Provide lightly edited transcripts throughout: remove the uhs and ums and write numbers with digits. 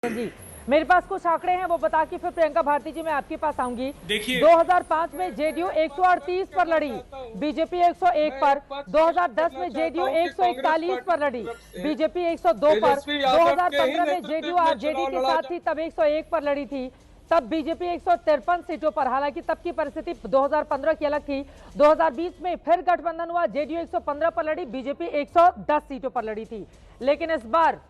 जी मेरे पास कुछ आंकड़े हैं वो बता के फिर प्रियंका भारती जी मैं आपके पास आऊंगी। देखिए 2005 में जेडीयू 138 पर लड़ी, बीजेपी 101 पर। 2010 में जेडीयू 141 पर लड़ी, बीजेपी 102 पर। 2015 में जेडीयू आरजेडी के साथ थी तब 101 पर लड़ी थी, तब बीजेपी 153 सीटों पर। हालांकि तब की परिस्थिति 2015 की अलग थी। 2020 में फिर गठबंधन हुआ, जेडीयू 115 पर लड़ी, बीजेपी 110 सीटों पर लड़ी थी। लेकिन इस बार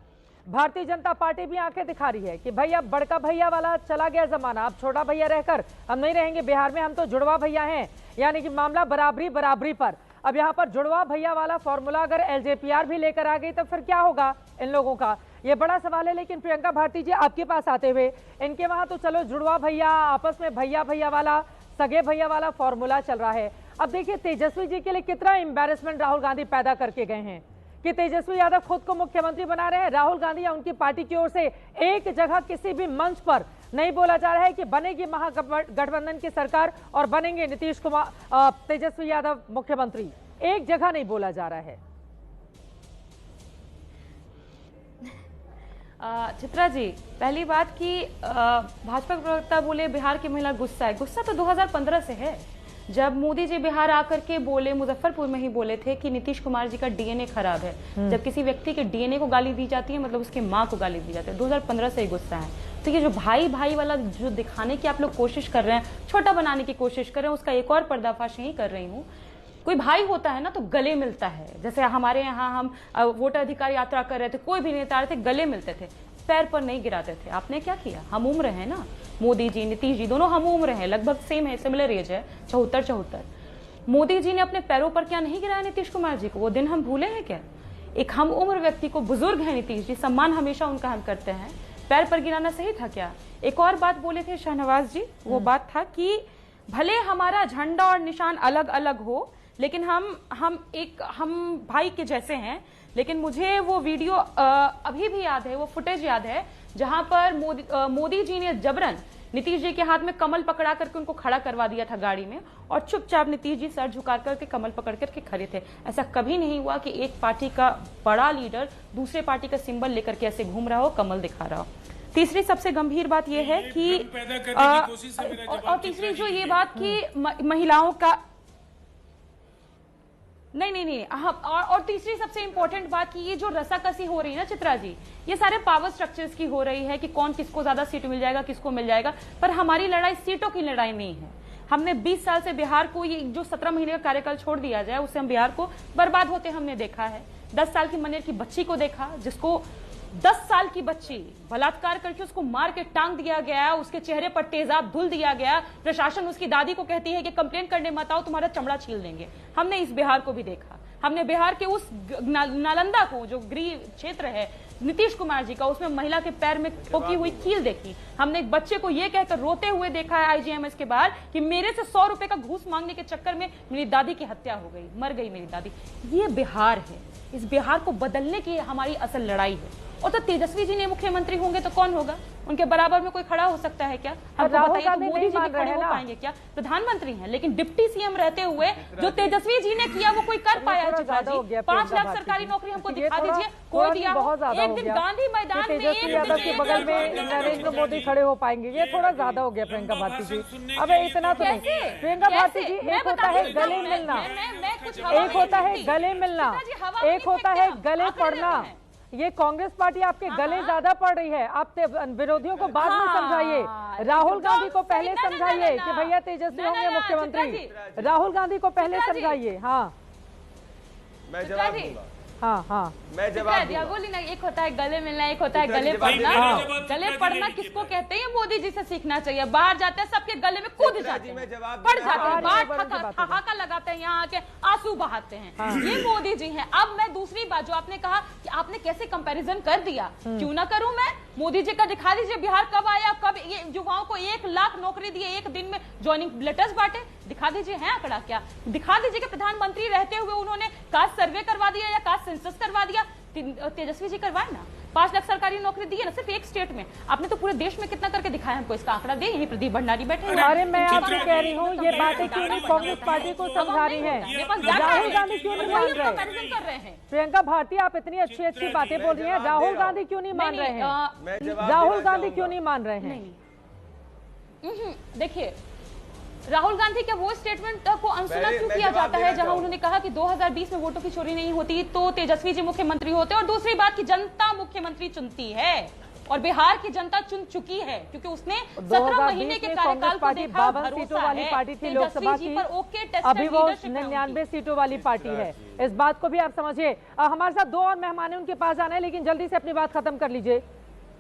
भारतीय जनता पार्टी भी आंखें दिखा रही है कि भाई अब बड़का भैया वाला चला गया जमाना, अब छोटा भैया रहकर हम नहीं रहेंगे। बिहार में हम तो जुड़वा भैया हैं, यानी कि मामला बराबरी बराबरी पर। अब यहाँ पर जुड़वा भैया वाला फॉर्मूला अगर एलजेपीआर भी लेकर आ गई तो फिर क्या होगा इन लोगों का, ये बड़ा सवाल है। लेकिन प्रियंका भारती जी आपके पास आते हुए, इनके वहां तो चलो जुड़वा भैया आपस में भैया भैया वाला, सगे भैया वाला फॉर्मूला चल रहा है। अब देखिए तेजस्वी जी के लिए कितना एम्बैरेसमेंट राहुल गांधी पैदा करके गए हैं कि तेजस्वी यादव खुद को मुख्यमंत्री बना रहे हैं। राहुल गांधी या उनकी पार्टी की ओर से एक जगह किसी भी मंच पर नहीं बोला जा रहा है कि बनेगी महागठबंधन की सरकार और बनेंगे नीतीश कुमार तेजस्वी यादव मुख्यमंत्री। एक जगह नहीं बोला जा रहा है। चित्रा जी, पहली बात कि भाजपा प्रवक्ता बोले बिहार की महिला गुस्सा है। गुस्सा तो 2015 से है, जब मोदी जी बिहार आकर के बोले, मुजफ्फरपुर में ही बोले थे कि नीतीश कुमार जी का डीएनए खराब है। जब किसी व्यक्ति के डीएनए को गाली दी जाती है मतलब उसकी मां को गाली दी जाती है। 2015 से ही गुस्सा है। तो ये जो भाई भाई वाला जो दिखाने की आप लोग कोशिश कर रहे हैं, छोटा बनाने की कोशिश कर रहे हैं, उसका एक और पर्दाफाश यही कर रही हूँ। कोई भाई होता है ना तो गले मिलता है। जैसे हमारे यहाँ हम वोटर अधिकार यात्रा कर रहे थे, कोई भी नेता आ रहे थे, गले मिलते थे, पैर पर नहीं गिराते थे। आपने क्या किया? हम उम्र है ना, मोदी जी नीतीश जी दोनों हम उम्र हैं, लगभग सेम है, सिमिलर एज है, 74। मोदी जी ने अपने पैरों पर क्या नहीं गिराया नीतीश कुमार जी को? वो दिन हम भूले हैं क्या? एक हम उम्र व्यक्ति को, बुजुर्ग है नीतीश जी, सम्मान हमेशा उनका हम करते हैं, पैर पर गिराना सही था क्या? एक और बात बोले थे शाहनवाज जी, वो बात था कि भले हमारा झंडा और निशान अलग अलग हो लेकिन हम भाई के जैसे हैं। लेकिन मुझे वो वीडियो अभी भी याद है, वो फुटेज याद है जहां पर मोदी जी ने जबरन नीतीश जी के हाथ में कमल पकड़ा करके उनको खड़ा करवा दिया था गाड़ी में, और चुपचाप नीतीश जी सर झुका करके कमल पकड़ करके खड़े थे। ऐसा कभी नहीं हुआ कि एक पार्टी का बड़ा लीडर दूसरे पार्टी का सिंबल लेकर के ऐसे घूम रहा हो, कमल दिखा रहा हो। तीसरी सबसे गंभीर बात यह है कि और तीसरी जो ये बात कि महिलाओं का नहीं और तीसरी सबसे इंपॉर्टेंट बात कि ये जो रसाकसी हो रही है ना चित्रा जी, ये सारे पावर स्ट्रक्चर्स की हो रही है कि कौन किसको ज्यादा सीट मिल जाएगा, किसको मिल जाएगा। पर हमारी लड़ाई सीटों की लड़ाई नहीं है। हमने 20 साल से बिहार को, ये जो 17 महीने का कार्यकाल छोड़ दिया जाए, उससे हम बिहार को बर्बाद होते हमने देखा है। 10 साल की मनेर की बच्ची को देखा, जिसको 10 साल की बच्ची बलात्कार करके उसको मार के टांग दिया गया, उसके चेहरे पर तेजाब धुल दिया गया। प्रशासन उसकी दादी को कहती है कि कंप्लेन करने मत आओ, तुम्हारा चमड़ा छील देंगे। हमने इस बिहार को भी देखा। हमने बिहार के उस नालंदा को, जो गृह क्षेत्र है नीतीश कुमार जी का, उसमें महिला के पैर में ठोकी हुई कील देखी। हमने एक बच्चे को यह कहकर रोते हुए देखा है आईजीएमएस के बाहर कि मेरे से 100 रुपए का घूस मांगने के चक्कर में मेरी दादी की हत्या हो गई, मर गई मेरी दादी। ये बिहार है। इस बिहार को बदलने की हमारी असल लड़ाई है। और तो तेजस्वी जी ने मुख्यमंत्री होंगे तो कौन होगा? उनके बराबर में कोई खड़ा हो सकता है क्या? राहुल गांधी मोदी जी भी खड़े हो पाएंगे क्या? प्रधानमंत्री हैं लेकिन डिप्टी सीएम रहते हुए जो तेजस्वी जी ने किया वो कोई कर पाया? 5 लाख सरकारी नौकरी हमको दिखा दीजिए, कोई दिया? एक दिन गांधी मैदान में तेजस्वी यादव के बगल में नरेंद्र मोदी खड़े हो पाएंगे, ये थोड़ा ज्यादा हो गया प्रियंका भारती जी। अब इतना तो नहीं प्रियंका भारती जी। एक होता है गले मिलना, एक होता है गले मिलना, एक होता है गले पड़ना। ये कांग्रेस पार्टी आपके गले ज्यादा पड़ रही है। आप विरोधियों को बाद में समझाइए, राहुल गांधी को पहले समझाइए कि भैया तेजस्वी होंगे मुख्यमंत्री। राहुल गांधी को पहले समझाइए। हाँ मैं जवाब दूंगा। हाँ मैं जवाब दूंगा। बोली ना, एक होता है गले मिलना, एक होता है गले पड़ना। गले पड़ना किसको कहते हैं? मोदी जी से सीखना चाहिए। बाहर जाते हैं सबके गले में कूद जाते हैं, पड़ जाते हैं, बात ठहाका लगाते हैं, यहाँ आके आंसू बहाते हैं। ये मोदी जी हैं। अब मैं दूसरी बात जो आपने कहा कि आपने कैसे कंपैरिजन कर दिया, क्यों ना करूं मैं? मोदी जी का दिखा दीजिए बिहार कब आया, कब ये युवाओं को 1 लाख नौकरी दिए, एक दिन में ज्वाइनिंग लेटर्स बांटे, दिखा दीजिए। है आंकड़ा क्या? दिखा दीजिए कि प्रधानमंत्री रहते हुए उन्होंने कास्ट सर्वे करवा दिया या कास्ट सेंसस करवा दिया। तेजस्वी जी करवाए ना। 5 लाख सरकारी नौकरी दी है ना सिर्फ एक स्टेट में। आपने तो पूरे देश में कितना करके दिखाया हमको, इसका आंकड़ा दे। यही प्रदीप भंडारी बैठे हैं। अरे मैं आपसे कह रही हूँ ये बातें क्यों नहीं कांग्रेस पार्टी को समझा रही है, राहुल गांधी क्यों नहीं मान रहे? प्रियंका भारती आप इतनी अच्छी अच्छी बातें बोल रही हैं, राहुल गांधी क्यों नहीं मान रहे हैं? राहुल गांधी क्यों नहीं मान रहे हैं? देखिए राहुल गांधी का वो स्टेटमेंट को अनसुना क्यों किया जाता है जहां उन्होंने कहा कि 2020 में वोटों की चोरी नहीं होती तो तेजस्वी जी मुख्यमंत्री होते, और दूसरी बात की जनता मुख्यमंत्री चुनती है और बिहार की जनता चुन चुकी है क्योंकि उसने 17 महीने के कार्यकाल को देखा। 52 सीटों वाली पार्टी थी लोकसभा की, अभी वो 99 सीटों वाली पार्टी है। इस बात को भी आप समझिए। हमारे साथ 2 और मेहमान है, उनके पास जाना है, लेकिन जल्दी से अपनी बात खत्म कर लीजिए।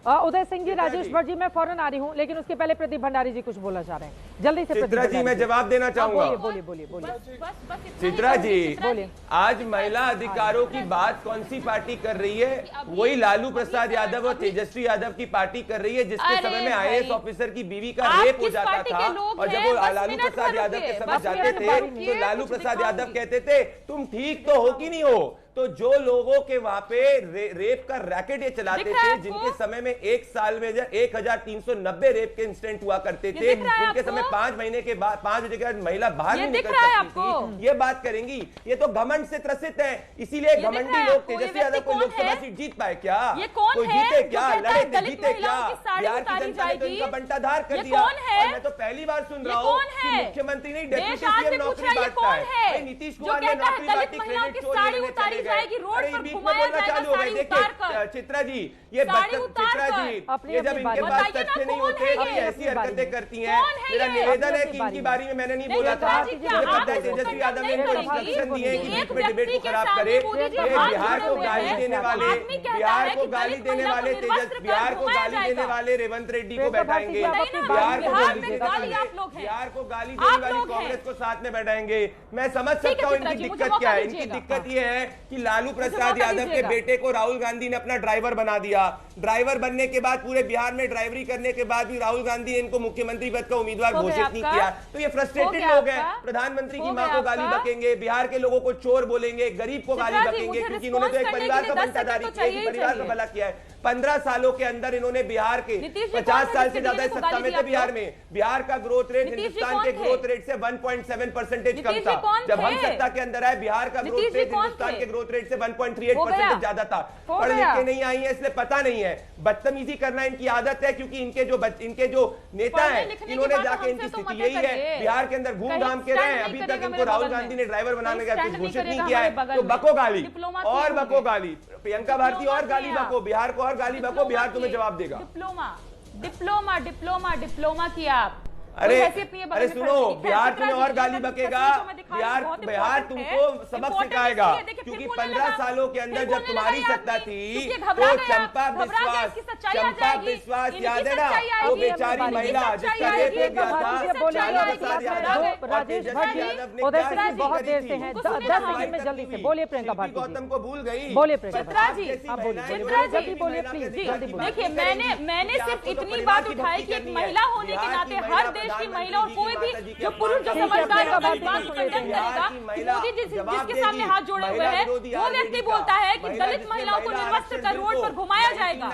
उदय सिंह जी, राजेश भट्ट जी, मैं फौरन आ रही हूँ, लेकिन उसके पहले प्रदीप भंडारी जी कुछ बोलना चाह रहे हैं। जल्दी से चित्रा जी मैं जवाब देना चाहूंगा। बोलिए बोलिए बोलिए। चित्रा जी बोलिए। आज महिला अधिकारों की बात कौन सी पार्टी कर रही है? वही लालू प्रसाद यादव और तेजस्वी यादव की पार्टी कर रही है, जिसके समय में IAS ऑफिसर की बीवी का रेप हो जाता था। और जब वो लालू प्रसाद यादव के समझ जाते थे तो लालू प्रसाद यादव कहते थे तुम ठीक तो हो कि नहीं हो। तो जो लोगों के वहां पे रेप का रैकेट ये चलाते थे, जिनके समय में एक साल में 1390 रेप के इंसिडेंट हुआ करते थे, जिनके समय 5 महीने के बाद 5 बजे के बाद महिला बाहर नहीं निकल सकती थी, ये बात करेंगी। ये तो घमंड से त्रसित है, इसीलिए घमंडी लोग तेजस्वी यादव को लोकसभा सीट जीत पाए क्या? कोई जीते क्या? लड़े थे, जीते क्या? बिहार की जनता ने तो इनका बंटाधार कर दिया। और मैं तो पहली बार सुन रहा हूँ कि मुख्यमंत्री नहीं डेप्यूटी सीएम नौकरी बांटता है। नीतीश कुमार ने नौकरी बांटी, क्रेडिट चोरी लेने चले जाएगी, रोड पर बीच में घुमाया बोलना जाएगा चालू हो गए। साड़ी उतार कर। देखिए चित्रा जी, ये चित्रा जी, ये जब इनके पास तथ्य नहीं होते ये ऐसी हरकतें करती हैं। मेरा निवेदन है कि इनकी बारी में मैंने नहीं बोला था, मुझे पता है तेजस्वी यादव ने इनको इंस्ट्रक्शन दिए कि बीच में डिबेट को खराब करे। ये बिहार को गाली देने वाले, बिहार को गाली देने वाले बिहार को गाली देने वाले रेवंत रेड्डी को बैठाएंगे, बिहार को गाली देने वाली कांग्रेस को साथ में बैठाएंगे। मैं समझ सकता हूँ इनकी दिक्कत क्या है। इनकी दिक्कत ये है कि लालू प्रसाद यादव के बेटे को राहुल गांधी ने अपना ड्राइवर बना दिया। ड्राइवर बनने के बाद पूरे बिहार में ड्राइवरी करने के बाद भी राहुल गांधी ने इनको मुख्यमंत्री पद का उम्मीदवार घोषित नहीं किया। तो ये फ्रस्ट्रेटेड लोग हैं। प्रधानमंत्री की मां को गाली बकेंगे, बिहार के लोगों को चोर बोलेंगे, गरीब को गाली बकेंगे, क्योंकि इन्होंने तो एक परिवार का बंटाधारी किया, एक परिवार का भला किया है। 15 सालों के अंदर इन्होंने बिहार के 50 साल से ज्यादा सत्ता में थे बिहार में। बिहार का ग्रोथ रेट हिंदुस्तान के ग्रोथ रेट से 1.7% कम था। जब हम सत्ता के अंदर आए बिहार का ग्रोथ रेट हिंदुस्तान के ग्रोथ रेट से 1.38% ज्यादा था। पढ़ लिख के नहीं आई है इसलिए पता नहीं है। बदतमीजी करना इनकी आदत है, क्योंकि इनके जो नेता हैं इन्होंने जाके इनकी स्थिति यही है, बिहार के अंदर घूम घाम के रहे हैं। अभी तक इनको राहुल गांधी ने ड्राइवर बनाने का कुछ घोषित नहीं किया है। तो बको गाली और बको गाली, प्रियंका भारती और गाली बको, बिहार को और गाली बको, बिहार तुम्हें जवाब देगा। डिप्लोमा किया आप। अरे सुनो, बिहार तुम्हें और गाली बकेगा, बिहार तुमको सबक सिखाएगा, क्योंकि 15 सालों के अंदर जब तुम्हारी सत्ता थी तो चंपा विश्वास याद है ना, वो बेचारी महिला जिसका रेप हो गया था, लालू प्रसाद यादव, राजेश भट्ट जी बहुत देर से हैं, 10 सेकंड में जल्दी से बोलिए। प्रियंका भारती गौतम को भूल गई, बोलिए प्रियंका जी, आप बोलिए जल्दी बोलिए प्लीज, जल्दी बोलिए। देखिए मैंने सिर्फ इतनी बात उठाई कि एक महिला होने के नाते हर देश की महिला और कोई भी जो पुरुष जो समझदार है बात कंडेम करेगा। मोदी जी जिसके सामने हाथ जोड़े हुए हैं वो व्यक्ति बोलता है कि दलित महिलाओं को निर्वस्त्र कर रोड पर घुमाया जाएगा,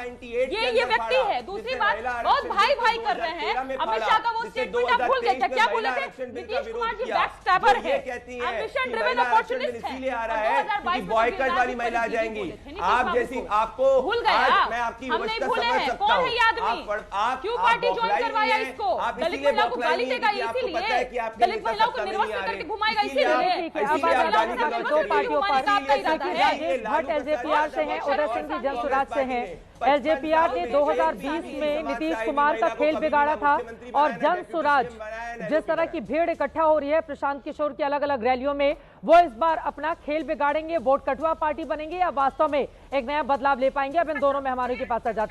ये व्यक्ति है। दूसरी बात बहुत भाई भाई कर रहे हैं। अमित शाह का वो स्टेटमेंट आप भूल गए क्या बोले थे? नीतीश कुमार जी बैकस्टैबर है, एम्बिशन ड्रिवन अपॉर्चुनिस्ट है। 2022 बॉयकट वाली महिला आ जाएंगी आप जैसी, आपको भूल गए आप? मैं आपकी हम नहीं भूले हैं। कौन है ये आदमी? क्यों पार्टी ज्वाइन करवाया इसको? दलित महिलाओं को गाली देगा इसीलिए, दलित महिलाओं को निर्वस्त्र करके घुमाएगा इसीलिए। दो पार्टियों पर राजेश भट्ट एलजेपीआर से हैं, उदय सिंह जी जनसुराज से हैं। एलजेपीआर ने 2020 में नीतीश कुमार का खेल बिगाड़ा था और जनसुराज जिस तरह की भीड़ इकट्ठा हो रही है प्रशांत किशोर की अलग अलग रैलियों में, वो इस बार अपना खेल बिगाड़ेंगे, वोट कटुआ पार्टी बनेंगे या वास्तव में एक नया बदलाव ले पाएंगे। अब इन दोनों मेहमानों के पास आ जाती हूं।